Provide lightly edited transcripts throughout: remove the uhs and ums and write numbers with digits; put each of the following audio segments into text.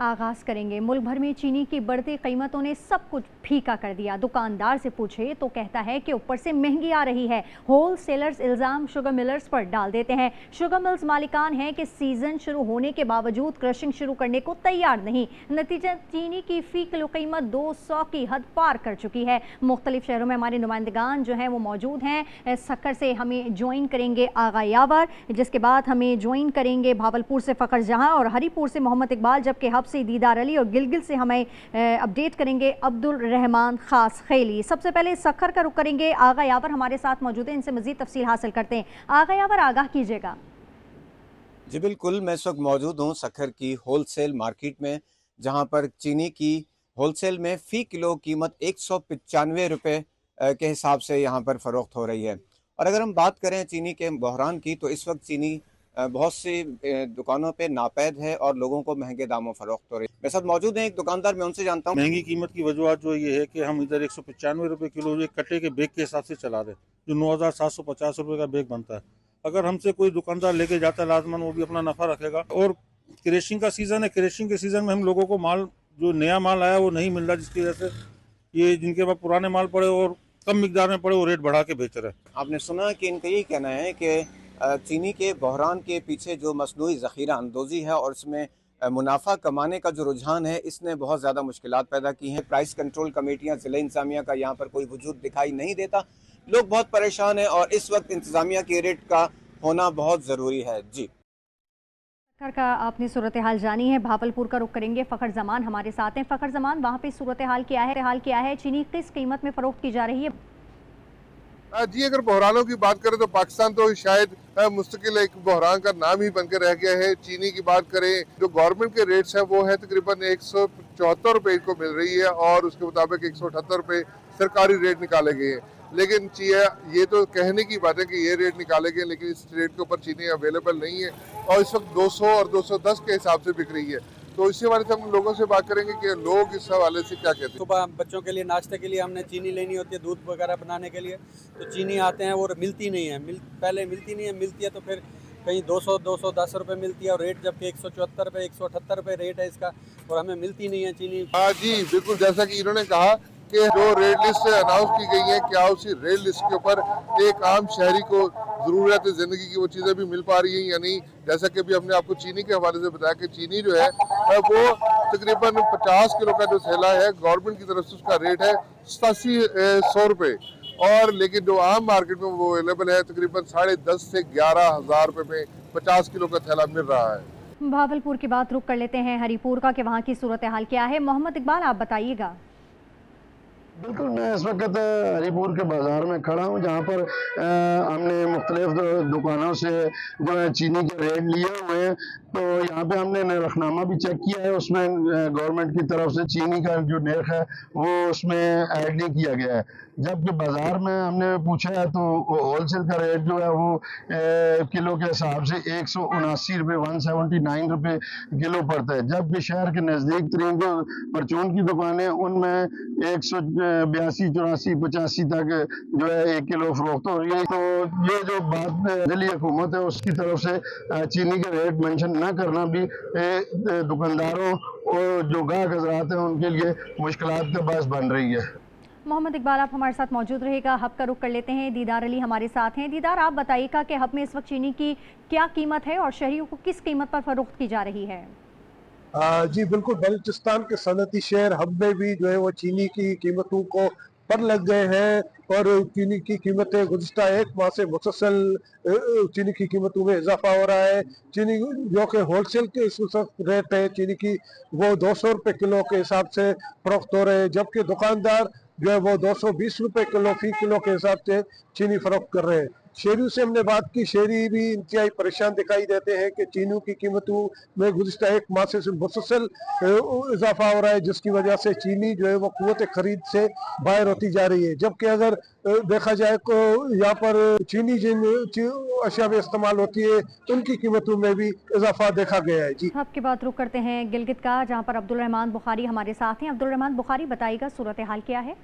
आगाज करेंगे। मुल्क भर में चीनी की बढ़ती कीमतों ने सब कुछ फीका कर दिया। दुकानदार से पूछे तो कहता है कि ऊपर से महंगी आ रही है। होल सेलर्स इल्जाम शुगर मिलर्स पर डाल देते हैं। शुगर मिल्स मालिकान हैं कि सीजन शुरू होने के बावजूद क्रशिंग शुरू करने को तैयार नहीं। नतीजा चीनी की फी किलो कीमत 200 की हद पार कर चुकी है। मुख्तलिफ शहरों में हमारे नुमाइंदगान जो हैं वो मौजूद हैं। सक्कर से हमें ज्वाइन करेंगे आगा यावर, जिसके बाद हमें ज्वाइन करेंगे भावलपुर से फ़खर जहां और हरीपुर से मोहम्मद इकबाल, जबकि हब से दीदार अली और गिलगिल से हमें अपडेट करेंगे अब्दुल रहमान खास खेली। सबसे पहले सक्खर का रुख करेंगे। आगा यावर हमारे साथ मौजूद हैं, इनसे मजीद तफसील हासिल करते हैं। आगा यावर, आगाह कीजिएगा। जी बिल्कुल, मैं इस वक्त मौजूद हूँ सक्खर की होलसेल मार्केट में, जहाँ पर चीनी की होलसेल में फ़ी किलो कीमत 195 रुपये के हिसाब से यहाँ पर फ़रोख्त हो रही है। और अगर हम बात करें चीनी के बहरान की, तो इस वक्त चीनी बहुत सी दुकानों पे नापैद है और लोगों को महंगे दामों फरोख्त हो रही है। मेरे साथ मौजूद हैं एक दुकानदार, मैं उनसे जानता हूँ। महंगी कीमत की वजूहत जो ये है कि हम इधर 195 रुपये किलो एक कट्टे के बैग के हिसाब से चला रहे, जो 9,750 रुपये का बैग बनता है। अगर हमसे कोई दुकानदार लेके जाता है लाजमन, वो भी अपना नफ़ा रखेगा। और क्रेशिंग का सीज़न है, क्रेशिंग के सीज़न में हम लोगों को माल, जो नया माल आया वो नहीं मिल रहा, जिसकी वजह से ये जिनके पास पुराने माल पड़े और कम मिकदार में पड़े वो रेट बढ़ा के बेच रहे हैं। आपने सुना कि इनका यही कहना है कि चीनी के बहरान के पीछे जो मसनूई ज़ख़ीरा अंदोज़ी है और इसमें मुनाफा कमाने का जो रुझान है, इसने बहुत ज़्यादा मुश्किलात पैदा की हैं। प्राइस कंट्रोल कमेटियाँ, ज़िला इंतज़ामिया का यहाँ पर कोई वजूद दिखाई नहीं देता। लोग बहुत परेशान हैं और इस वक्त इंतज़ामिया के रेट का होना बहुत ज़रूरी है। जी का आपने सूरत हाल जानी है। भावलपुर का रुख करेंगे। फ़खर जमान हमारे साथ हैं। फ़खर जमान, वहाँ पे सूरत हाल क्या है? चीनी किस कीमत में फ़रोख्त की जा रही है? जी, अगर बहरानों की बात करें तो पाकिस्तान तो शायद मुस्तकिल एक बहरान का नाम ही बनकर रह गया है। चीनी की बात करें, जो गवर्नमेंट के रेट्स हैं वो है तकरीबन 174 रुपये को मिल रही है और उसके मुताबिक 178 रुपये सरकारी रेट निकाले गए हैं। लेकिन ये तो कहने की बात है कि ये रेट निकाले गए, लेकिन इस रेट के ऊपर चीनी अवेलेबल नहीं है और इस वक्त 200 और 210 के हिसाब से बिक रही है। तो इसी हवाले से हम लोगों से बात करेंगे कि लोग इस हवाले से क्या कहते हैं। सुबह बच्चों के लिए नाश्ते के लिए हमने चीनी लेनी होती है, दूध वगैरह बनाने के लिए, तो चीनी आते हैं और मिलती नहीं है। पहले मिलती नहीं है, मिलती है तो फिर कहीं 200-210 रुपये मिलती है और रेट जबकि 174 रुपये 178 रुपये रेट है इसका, और हमें मिलती नहीं है चीनी। हाँ जी बिल्कुल, जैसा कि इन्होंने कहा कि जो रेट लिस्ट अनाउंस की गई है, क्या उसी रेट लिस्ट के ऊपर एक आम शहरी को ज़रूरत ज़िंदगी की वो चीज़ें भी मिल पा रही हैं या नहीं। जैसा कि अभी हमने आपको चीनी के हवाले से बताया कि चीनी जो है वो तकरीबन 50 किलो का जो थैला है, गवर्नमेंट की तरफ से उसका रेट है 8700 रुपये, और लेकिन जो आम मार्केट में वो अवेलेबल है तकरीबन 10,500 से 11,000 रुपये में 50 किलो का थैला मिल रहा है। भावलपुर की बात रुख कर लेते हैं हरीपुर का, कि वहाँ की सूरत हाल क्या है? मोहम्मद इकबाल, आप बताइएगा। बिल्कुल, मैं इस वक्त हरीपुर के बाज़ार में खड़ा हूँ, जहाँ पर हमने मुख्तलिफ दुकानों से जो है चीनी के रेट लिए हुए हैं। तो यहाँ पे हमने नरखनामा भी चेक किया है, उसमें गवर्नमेंट की तरफ से चीनी का जो नर्ख है वो उसमें ऐड नहीं किया गया है। जबकि बाज़ार में हमने पूछा है तो होलसेल का रेट जो है वो किलो के हिसाब से 179 रुपये 179 रुपये किलो पड़ता है। जबकि शहर के नज़दीक तरीन जो परचून की दुकानें, उनमें 182, 84, 85 तक जो है 1 किलो फरोख्त हो रही है। तो ये जो बात दिल्ली हुकूमत है उसकी तरफ से चीनी के रेट मेंशन न करना भी दुकानदारों और जो गाहक हज़रात हैं उनके लिए मुश्किलात का बायस बन रही है। मोहम्मद इकबाल, आप हमारे साथ मौजूद रहेगा। हब का रुख कर लेते हैं। दीदार अली हमारे साथ हैं। दीदार, आप बताइएगा कि हब में इस वक्त चीनी की क्या कीमत है और शहरियों को किस कीमत पर फरोख्त की जा रही है? जी बिल्कुल, बलूचिस्तान के सनती शहर हब में भी जो है वो चीनी की कीमतों को पर लग गए हैं और चीनी की कीमतें गुज़िश्ता एक माह से मुसलसल चीनी की कीमतों में इजाफा हो रहा है। चीनी जो कि होलसेल के इस वक्त रेट है चीनी की, वो 200 रुपये किलो के हिसाब से फरोख्त हो रहे हैं, जबकि दुकानदार जो है वो 220 रुपये किलो फी किलो के हिसाब से चीनी फरोख्त कर रहे हैं। शहरियों से हमने बात की, शहरी भी इंतहाई परेशान दिखाई देते हैं कि चीनी की कीमतों में गुज़िश्ता एक माह से मुसलसल इजाफा हो रहा है, जिसकी वजह से चीनी जो है वो क़ुव्वत खरीद से बाहर होती जा रही है। जबकि अगर देखा जाए तो यहाँ पर चीनी जिन अशिया में इस्तेमाल होती है उनकी कीमतों में भी इजाफा देखा गया है। जी, आपकी बात रुख करते हैं गिलगित का, जहाँ पर अब्दुल रहमान बुखारी हमारे साथ हैं। अब्दुल रहमान बुखारी, बताइएगा सूरत हाल क्या है?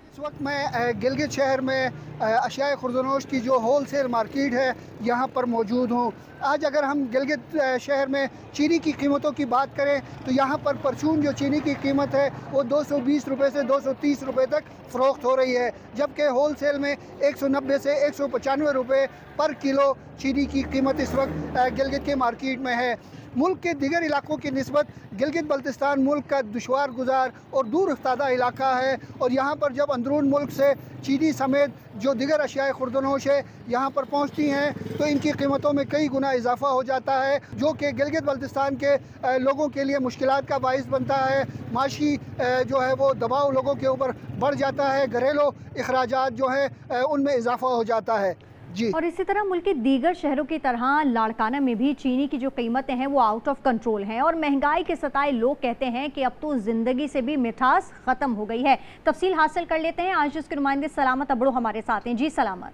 इस वक्त मैं गिलगित शहर में अशिया खुर्दनोश की जो होल सेल मार्केट है यहाँ पर मौजूद हूँ। आज अगर हम गिलगित शहर में चीनी की कीमतों की बात करें तो यहाँ पर परचून जो चीनी की कीमत है वो 220 रुपये से 230 रुपये तक फ़रोख्त हो रही है, जबकि होल सेल में 190 से 195 रुपये पर किलो चीनी की कीमत इस वक्त गिलगित के मार्केट में है। मुल्क के दीगर इलाकों की निस्बत गिलगित बल्तिस्तान मुल्क का दुशवार गुजार और दूर अफ्तादा इलाका है और यहाँ पर जब अंदरून मुल्क से चीनी समेत जो दीगर अशिया खुर्दनोश है यहाँ पर पहुँचती हैं तो इनकी कीमतों में कई गुना इजाफा हो जाता है, जो कि गिलगित बल्तिस्तान के लोगों के लिए मुश्किलात का बाइस बनता है। माशी जो है वो दबाव लोगों के ऊपर बढ़ जाता है, घरेलू अखराजात जो है उनमें इजाफा हो जाता है जी। और इसी तरह मुल्क के दीगर शहरों की तरह लाड़काना में भी चीनी की जो कीमतें हैं वो आउट ऑफ कंट्रोल हैं और महंगाई के सताए लोग कहते हैं कि अब तो जिंदगी से भी मिठास खत्म हो गई है। तफसील हासिल कर लेते हैं, आज उसके नुमाइंदे सलामत अबड़ो हमारे साथ हैं। जी सलामत।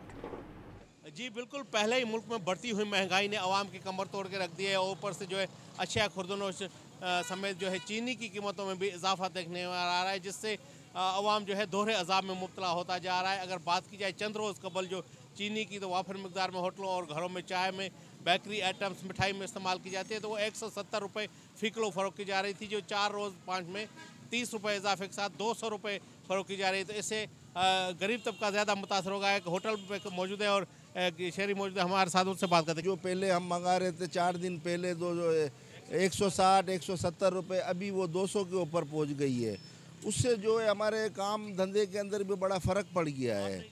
जी बिल्कुल, पहले ही मुल्क में बढ़ती हुई महंगाई ने आवाम की कमर तोड़ के रख दी है और ऊपर से जो है अशिया खुर्दनोश समेत जो है चीनी की कीमतों में भी इजाफा देखने में आ रहा है, जिससे आवाम जो है दोहरे अजाब में मुब्तला होता जा रहा है। अगर बात की जाए चंद रोज़ कबल जो चीनी की तो वाफर मकदार में होटलों और घरों में चाय में बेकरी आइटम्स मिठाई में इस्तेमाल की जाती है तो वो 170 रुपये फ़ी किलो फ़रोख्त की जा रही थी, जो 4 रोज़ 5 में 30 रुपये इजाफे के साथ 200 रुपये फ़रोख्त की जा रही है। तो इससे गरीब तबका ज़्यादा मुतासर होगा है। होटल पे मौजूद है और शहरी मौजूद है, हमारे साथ उनसे बात करते हैं। जो पहले हम मंगा रहे थे 4 दिन पहले तो जो 160 170 रुपये, अभी वो 200 के ऊपर पहुंच गई है। उससे जो है हमारे काम धंधे के अंदर भी बड़ा फ़र्क पड़ गया है।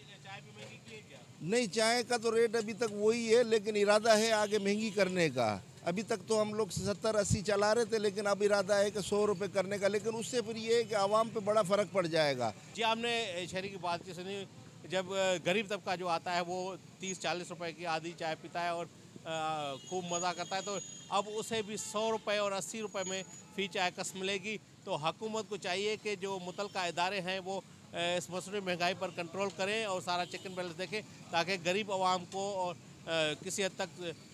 नहीं, चाय का तो रेट अभी तक वही है, लेकिन इरादा है आगे महंगी करने का। अभी तक तो हम लोग 70-80 चला रहे थे, लेकिन अब इरादा है कि 100 रुपये करने का, लेकिन उससे फिर ये है कि आवाम पे बड़ा फ़र्क पड़ जाएगा। जी, आपने शहरी की बात की सुनी, जब गरीब तबका जो आता है वो 30-40 रुपये की आधी चाय पीता है और खूब मज़ा करता है, तो अब उसे भी 100 रुपये और 80 रुपये में फ़ी चाय कस मिलेगी। तो हुकूमत को चाहिए कि जो मुतलका इदारे हैं वो इस मसले महंगाई पर कंट्रोल करें और सारा चेक एंड बैलेंस देखें, ताकि गरीब आवाम को और किसी हद तक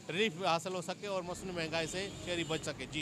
रिलीफ हासिल हो सके और मसले महंगाई से शहरी बच सके। जी।